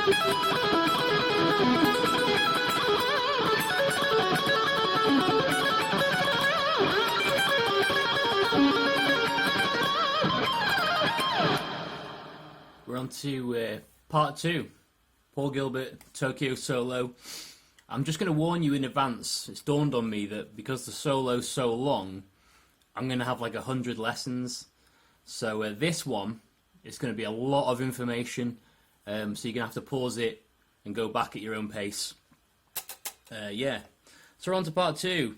We're on to part 2, Paul Gilbert, Tokyo Solo. I'm just going to warn you in advance, it's dawned on me that because the solo's so long, I'm going to have like 100 lessons. So this one, it's going to be a lot of information, so you're going to have to pause it and go back at your own pace. Yeah, so we're on to part 2,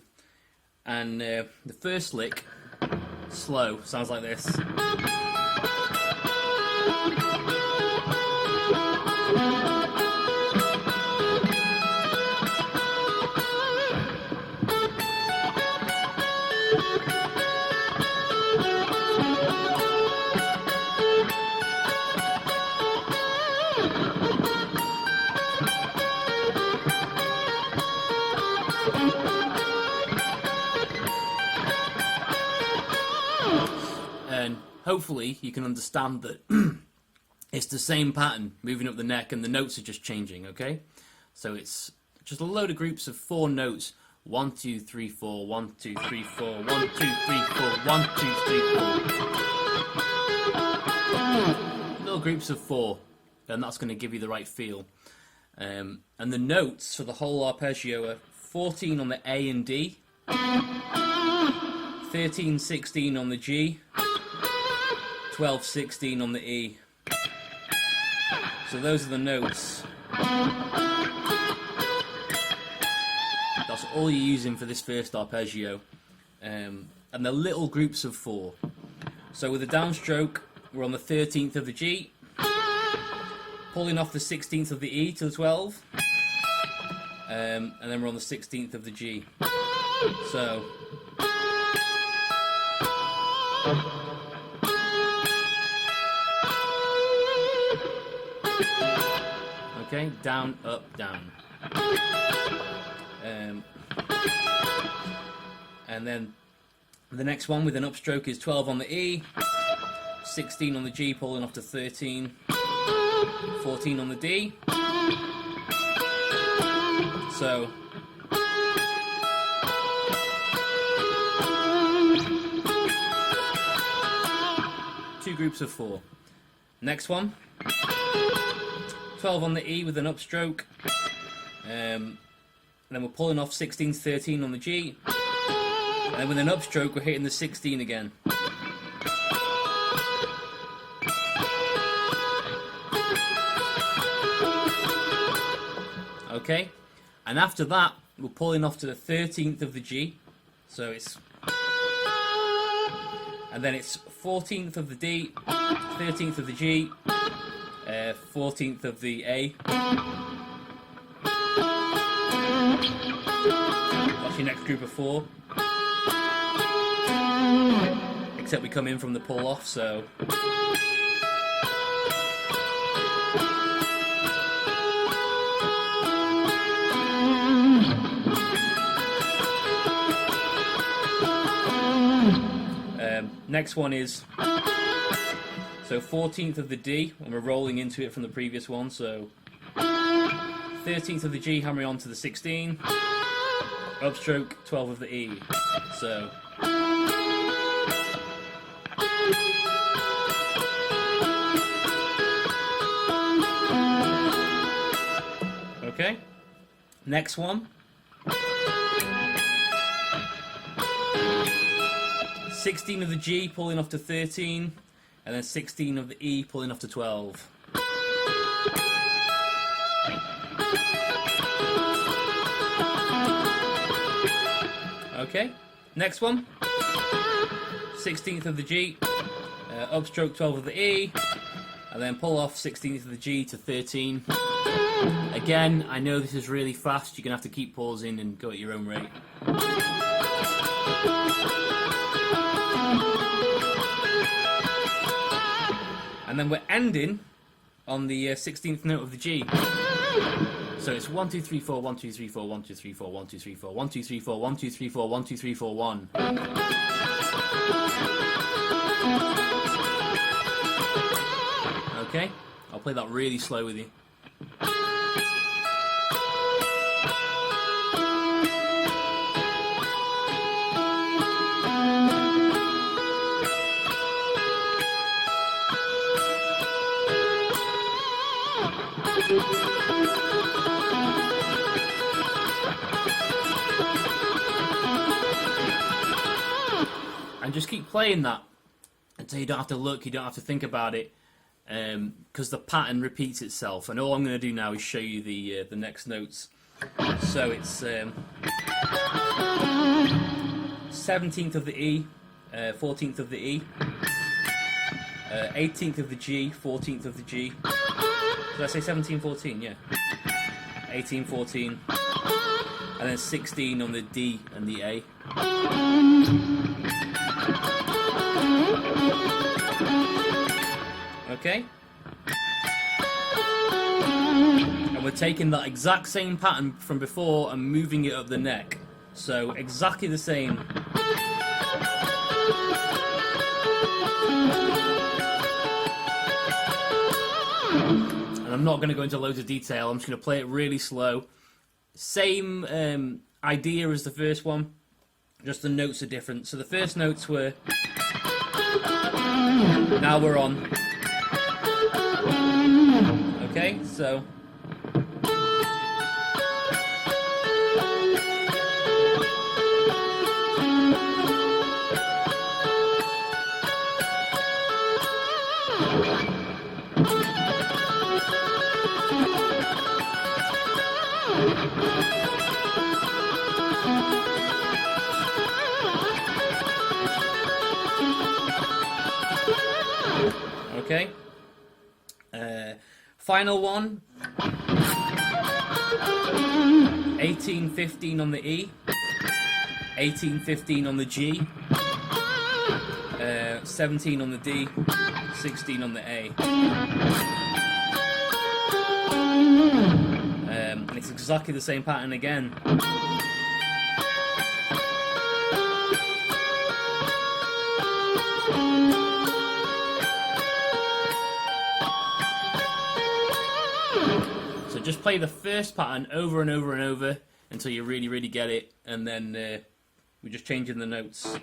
and the first lick, slow, sounds like this. And hopefully you can understand that it's the same pattern moving up the neck and the notes are just changing, okay? So it's just a load of groups of 4 notes. 1, 2, 3, 4, 1, 2, 3, 4, 1, 2, 3, 4, 1, 2, 3, 4. Little groups of 4, and that's going to give you the right feel. And the notes for the whole arpeggio are 14 on the A and D, 13, 16 on the G, 12, 16 on the E. So those are the notes. That's all you're using for this first arpeggio. And they're little groups of 4. So with the downstroke, we're on the 13th of the G, pulling off the 16th of the E to the 12, and then we're on the 16th of the G. So okay, down, up, down. And then the next one with an upstroke is 12 on the E, 16 on the G, pulling off to 13, 14 on the D. So two groups of 4. Next one, 12 on the E with an upstroke, and then we're pulling off 16, 13 on the G, and then with an upstroke we're hitting the 16 again. Okay, and after that we're pulling off to the 13th of the G, so it's, and then it's 14th of the D, 13th of the G, 14th of the A. That's your next group of 4. Except we come in from the pull off, so next one is, so 14th of the D, and we're rolling into it from the previous one, so 13th of the G, hammering on to the 16, upstroke, 12 of the E, so okay, next one, 16 of the G pulling off to 13, and then 16 of the E pulling off to 12. Okay, next one, 16th of the G, upstroke 12 of the E, and then pull off 16th of the G to 13. Again, I know this is really fast, you're going to have to keep pausing and go at your own rate. And then we're ending on the 16th note of the G. So it's 1, 2, 3, 4, 1, 2, 3, 4, 1, 2, 3, 4, 1, 2, 3, 4, 1, 2, 3, 4, 1, 2, 3, 4, 1, 2, 3, 4, 1. Okay, I'll play that really slow with you. And just keep playing that until you don't have to look, you don't have to think about it, because the pattern repeats itself. And all I'm going to do now is show you the next notes. So it's 17th of the E, 14th of the E, 18th of the G, 14th of the G. Did I say 17, 14? Yeah. 18, 14, and then 16 on the D and the A. Okay? And we're taking that exact same pattern from before and moving it up the neck. So exactly the same. And I'm not going to go into loads of detail, I'm just going to play it really slow. Same idea as the first one, just the notes are different. So the first notes were, now we're on. Okay, so okay. Final one. 18, 15 on the E. 18, 15 on the G. 17 on the D. 16 on the A. And it's exactly the same pattern again. So just play the first pattern over and over and over until you really, really get it, and then we're just changing the notes.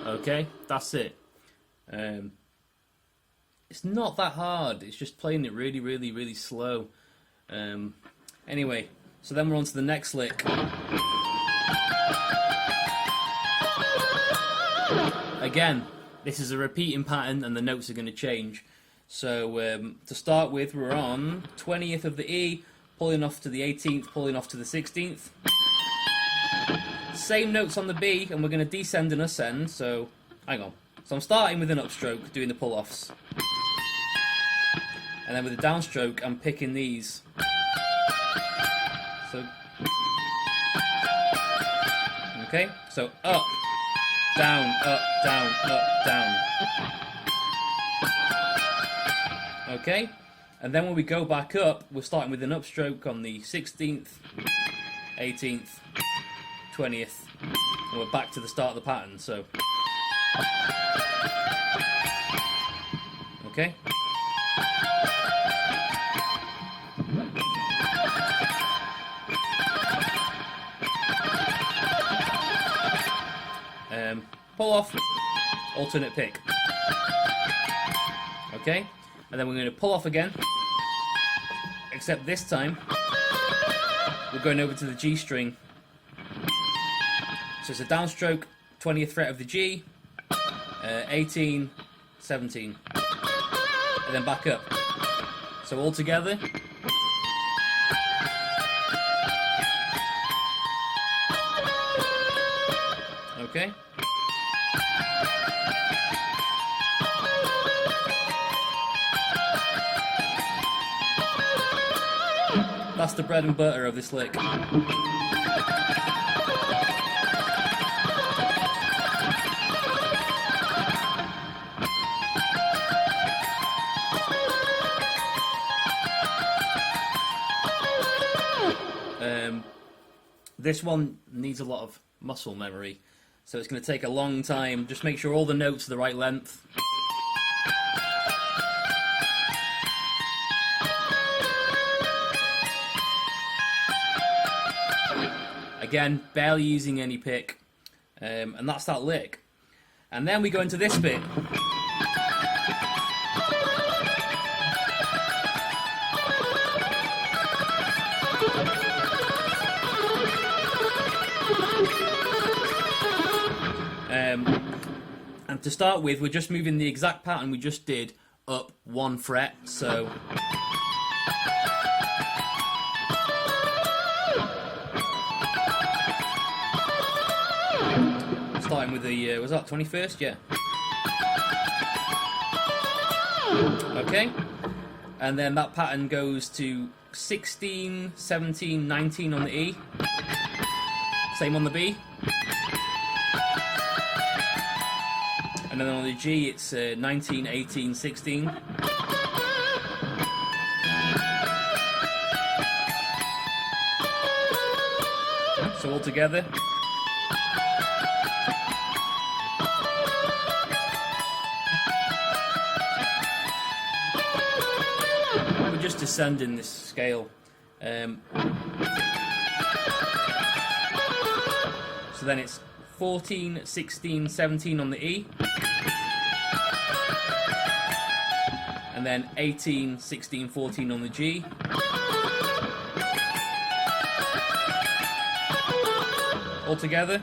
Okay, that's it. It's not that hard, it's just playing it really, really, really slow. Anyway, so then we're on to the next lick. Again, this is a repeating pattern and the notes are going to change. So to start with, we're on 20th of the E, pulling off to the 18th, pulling off to the 16th. Same notes on the B, and we're going to descend and ascend, so hang on. So I'm starting with an upstroke, doing the pull-offs. And then with a downstroke, I'm picking these. So, okay, so up, down, up, down, up, down. Okay, and then when we go back up, we're starting with an upstroke on the 16th, 18th, 20th, and we're back to the start of the pattern, so. Okay. Pull off, alternate pick. Okay, and then we're going to pull off again, except this time we're going over to the G string. So it's a downstroke, 20th fret of the G, 18, 17, and then back up. So all together. Okay. That's the bread and butter of this lick. This one needs a lot of muscle memory, so it's going to take a long time. Just make sure all the notes are the right length. Again, barely using any pick, and that's that lick. And then we go into this bit. And to start with, we're just moving the exact pattern we just did up 1 fret, so starting with the, was that 21st? Yeah. Okay. And then that pattern goes to 16, 17, 19 on the E. Same on the B. And then on the G, it's 19, 18, 16. So all together. We're just descending this scale. So then it's 14, 16, 17 on the E. And then 18, 16, 14 on the G. All together.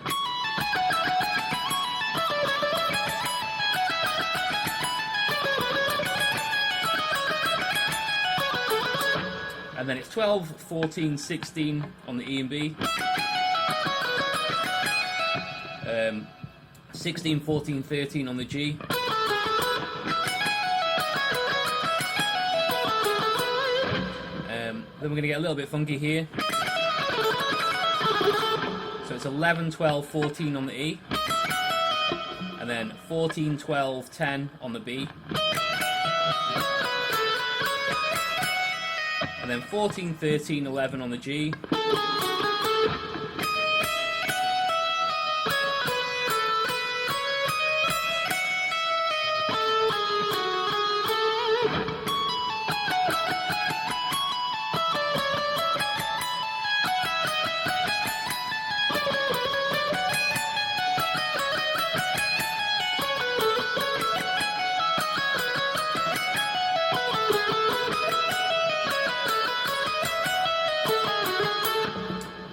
And then it's 12, 14, 16 on the E and B. 16, 14, 13 on the G. Then we're going to get a little bit funky here. So it's 11, 12, 14 on the E. And then 14, 12, 10 on the B. And then 14, 13, 11 on the G.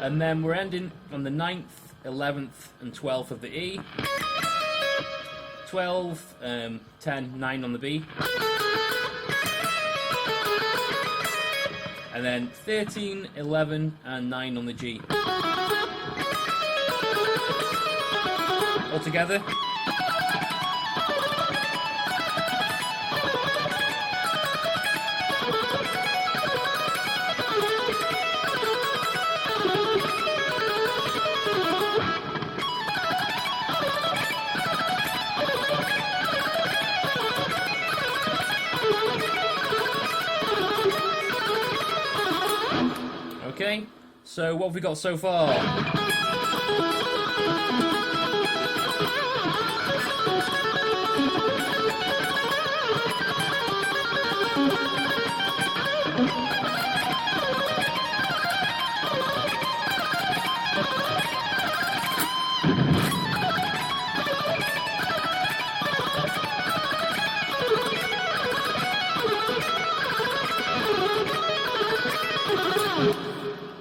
And then we're ending on the 9th, 11th and 12th of the E. 12, 10, 9 on the B. And then 13, 11 and 9 on the G. All together. Okay, so what have we got so far?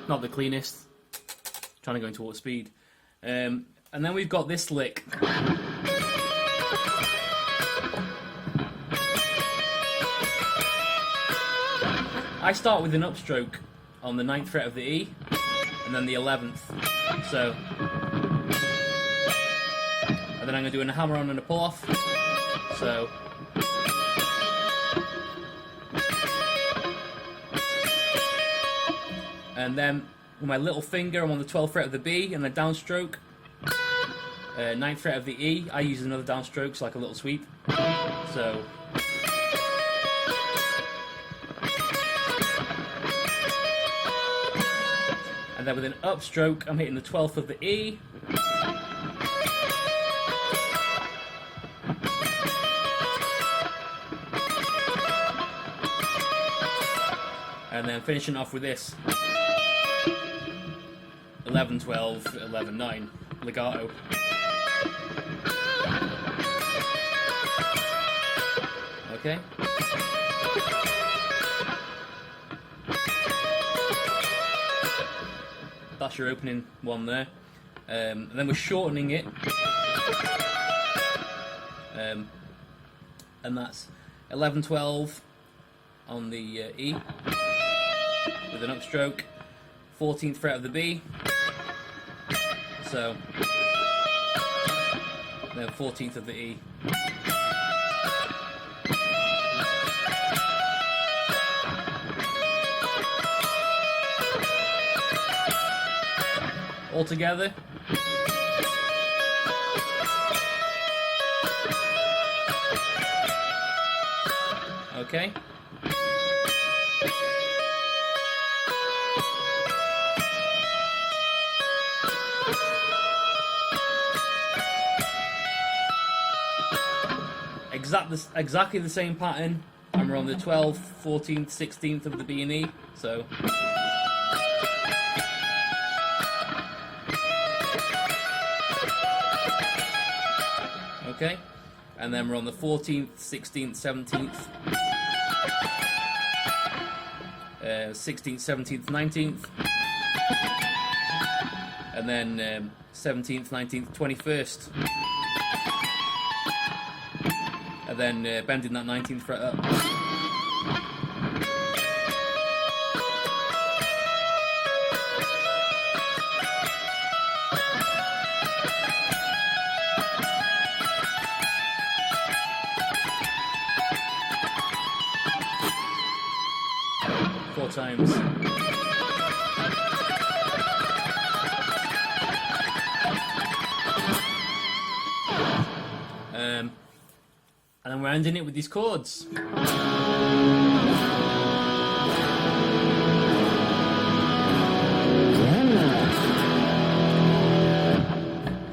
Not the cleanest. Trying to go into water speed. And then we've got this lick. I start with an upstroke on the 9th fret of the E, and then the 11th. So, and then I'm going to do a hammer on and a pull off. So. And then with my little finger, I'm on the 12th fret of the B and the downstroke. 9th fret of the E, I use another downstroke, so like a little sweep. So. And then with an upstroke, I'm hitting the 12th of the E. And then finishing off with this 11, 12, 11, 9 legato. Okay. That's your opening one there. And then we're shortening it. And that's 11, 12 on the E with an upstroke, 14th fret of the B. So, then 14th of the E. All together. Okay. Exactly the same pattern, and we're on the 12th, 14th, 16th of the B and E. So. Okay, and then we're on the 14th, 16th, 17th, 16th, 17th, 19th, and then 17th, 19th, 21st, and then bending that 19th fret up. Times. And then we're ending it with these chords. So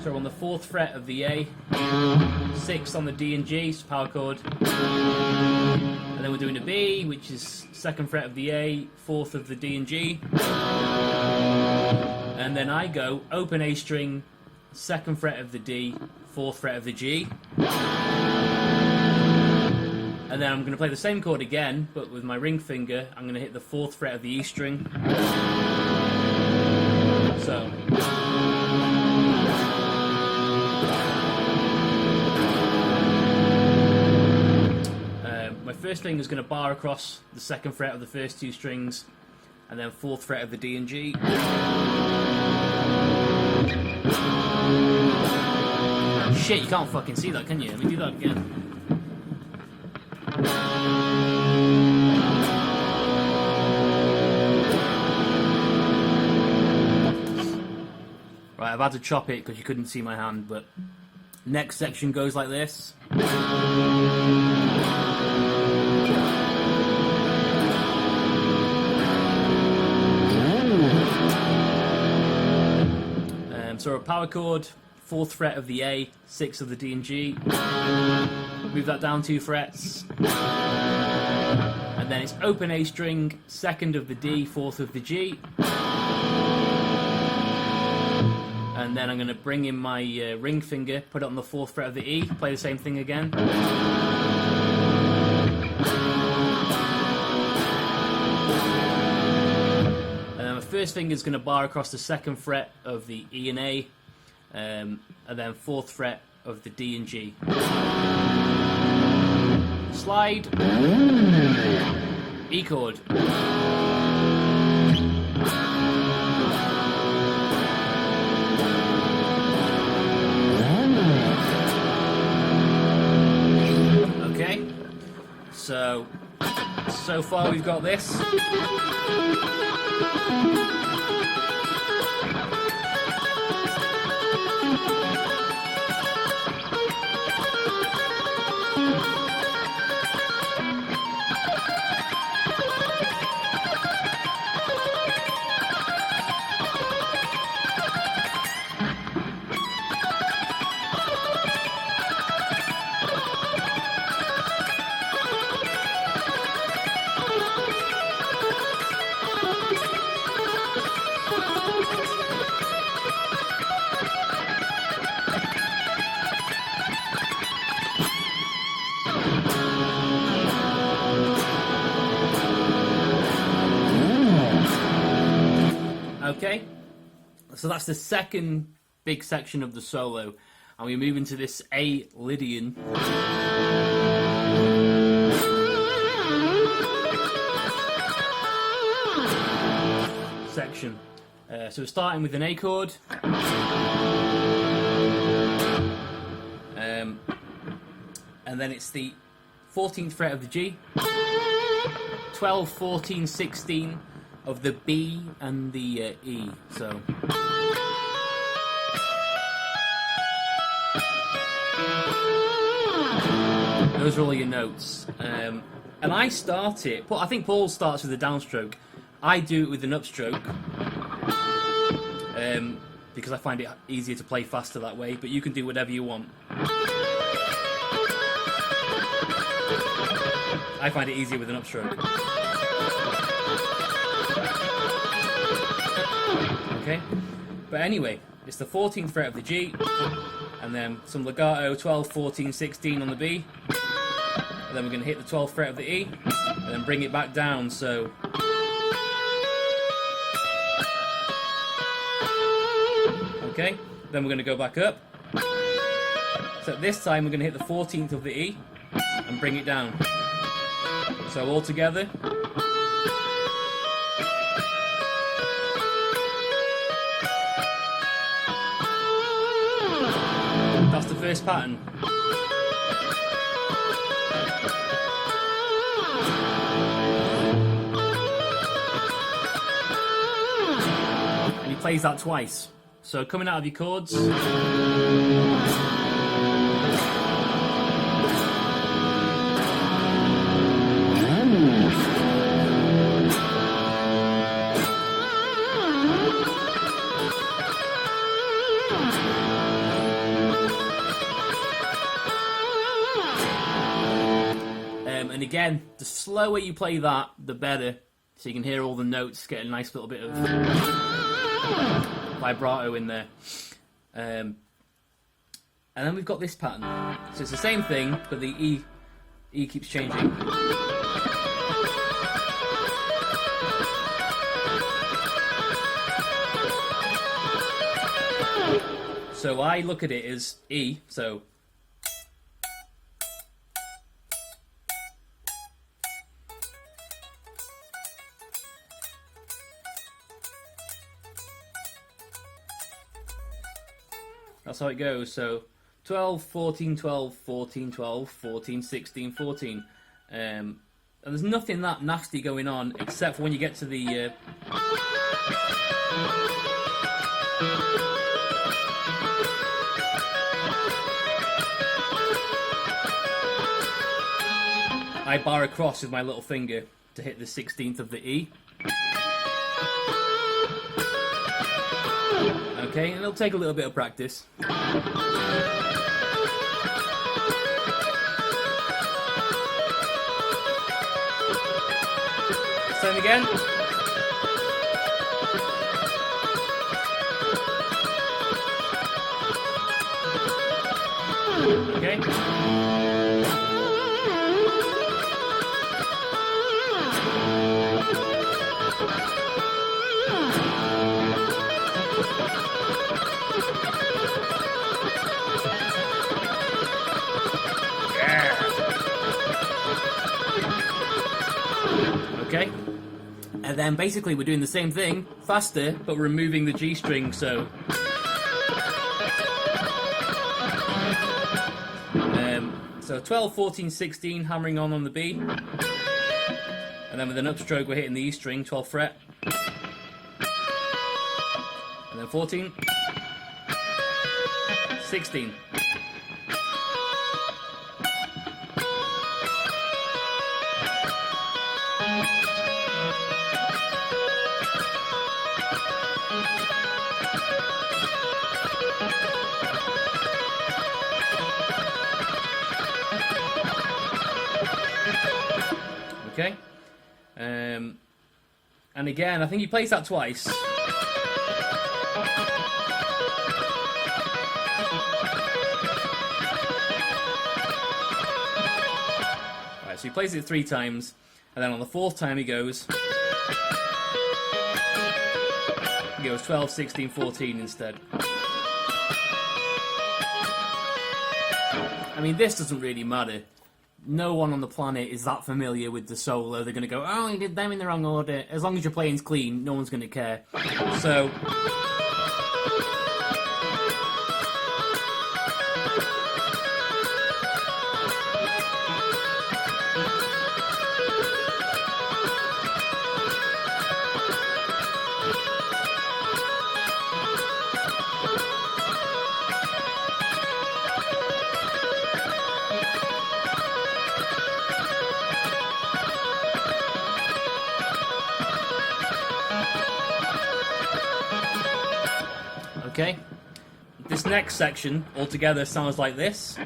we're on the 4th fret of the A, 6th on the D and G, so power chord. And then we're doing a B, which is 2nd fret of the A, 4th of the D and G. And then I go open A string, 2nd fret of the D, 4th fret of the G. And then I'm going to play the same chord again, but with my ring finger, I'm going to hit the 4th fret of the E string. So. My first finger is going to bar across the 2nd fret of the first 2 strings, and then 4th fret of the D and G. Shit, you can't fucking see that, can you? Let me do that again. Right, I've had to chop it because you couldn't see my hand, but next section goes like this. So a power chord, 4th fret of the A, 6th of the D and G. Move that down 2 frets. And then it's open A string, 2nd of the D, 4th of the G. And then I'm going to bring in my ring finger, put it on the 4th fret of the E, play the same thing again. First finger is going to bar across the 2nd fret of the E and A, and then 4th fret of the D and G. Slide, E chord. Okay, so far we've got this. Okay, so that's the second big section of the solo, and we move into this A Lydian. Section. So we're starting with an A chord. And then it's the 14th fret of the G, 12, 14, 16 of the B and the E. So those are all your notes. And I start it, I think Paul starts with a downstroke. I do it with an upstroke, because I find it easier to play faster that way, but you can do whatever you want. I find it easier with an upstroke. Okay, but anyway, it's the 14th fret of the G, and then some legato, 12, 14, 16 on the B, and then we're going to hit the 12th fret of the E, and then bring it back down, so... Okay, then we're going to go back up. So this time we're going to hit the 14th of the E and bring it down. So all together. That's the first pattern. And he plays that twice. So coming out of your chords. And again, the slower you play that, the better. So you can hear all the notes, get a nice little bit of vibrato in there. And then we've got this pattern. So it's the same thing, but the E keeps changing. So I look at it as E, so that's how it goes. So 12, 14, 12, 14, 12, 14, 16, 14. And there's nothing that nasty going on except for when you get to the... I bar across with my little finger to hit the 16th of the E. Okay, and it'll take a little bit of practice. Same again. Okay. Okay, and then basically we're doing the same thing, faster, but removing the G string, so... So 12, 14, 16, hammering on the B, and then with an upstroke we're hitting the E string, 12th fret, and then 14, 16. Okay, and again, I think he plays that twice. Right, so he plays it 3 times, and then on the 4th time he goes. It goes 12, 16, 14 instead. I mean, this doesn't really matter. No one on the planet is that familiar with the solo. They're going to go, oh, you did them in the wrong order. As long as your playing's clean, no one's going to care. So... Okay, this next section altogether sounds like this.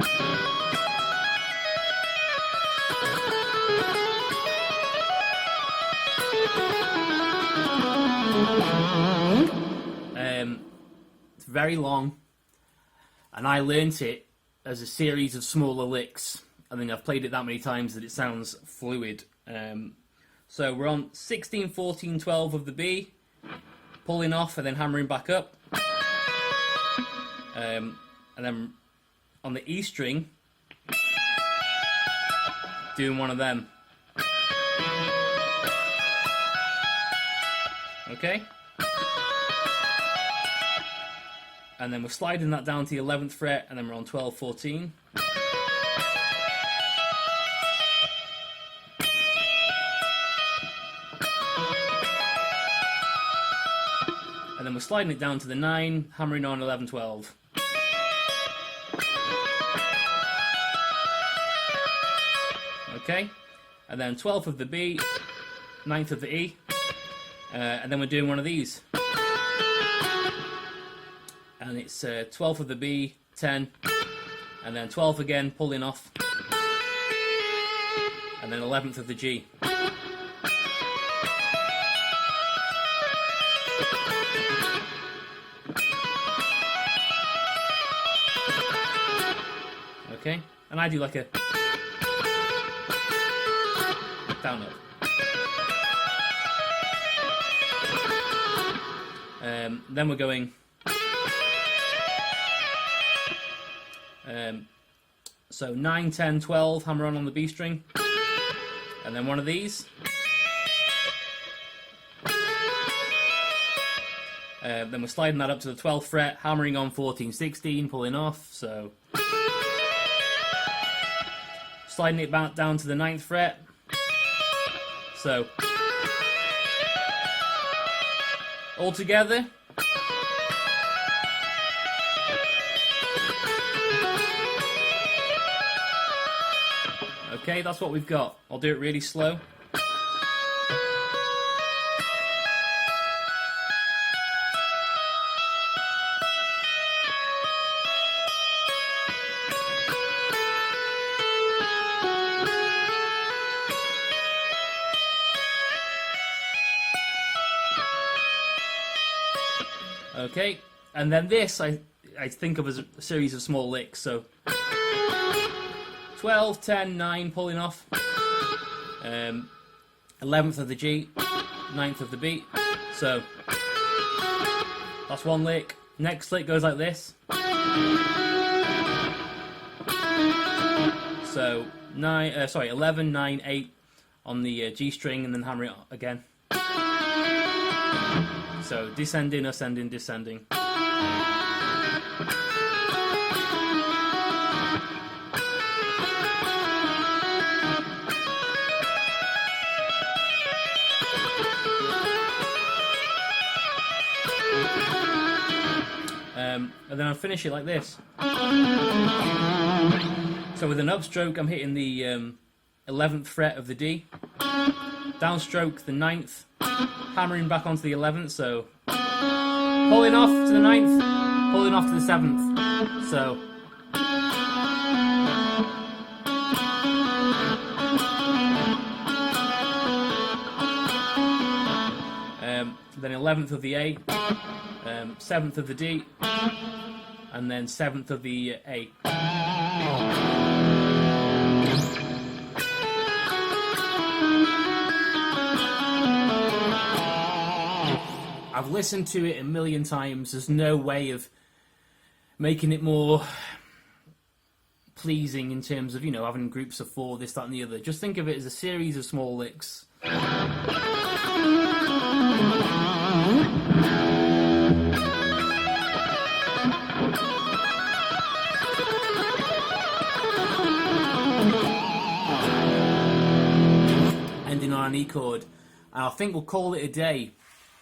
It's very long, and I learnt it as a series of smaller licks. I think I've played it that many times that it sounds fluid. So we're on 16, 14, 12 of the B, pulling off and then hammering back up. And then on the E string, doing one of them. Okay? And then we're sliding that down to the 11th fret, and then we're on 12, 14. And then we're sliding it down to the 9, hammering on 11, 12. Okay, and then 12th of the B, 9th of the E, and then we're doing one of these. And it's 12th of the B, 10, and then 12th again, pulling off, and then 11th of the G. Okay, and I do like a down up. Then we're going so 9, 10, 12, hammer on the B string, and then one of these. Then we're sliding that up to the 12th fret, hammering on 14, 16, pulling off, so sliding it back down to the 9th fret. So, all together. Okay, that's what we've got. I'll do it really slow. Okay, and then this I think of as a series of small licks, so 12, 10, 9, pulling off, 11th of the G, 9th of the B, so that's one lick. Next lick goes like this, so 11, 9, 8 on the G string, and then hammer it again. So descending, ascending, descending. And then I'll finish it like this. So with an upstroke, I'm hitting the 11th fret of the D. Downstroke, the 9th. Hammering back onto the 11th, so pulling off to the 9th, pulling off to the 7th, so then 11th of the A, 7th of the D, and then 7th of the A. I I've listened to it a million times. There's no way of making it more pleasing in terms of, having groups of 4, this, that and the other. Just think of it as a series of small licks. Ending on an E chord. And I think we'll call it a day.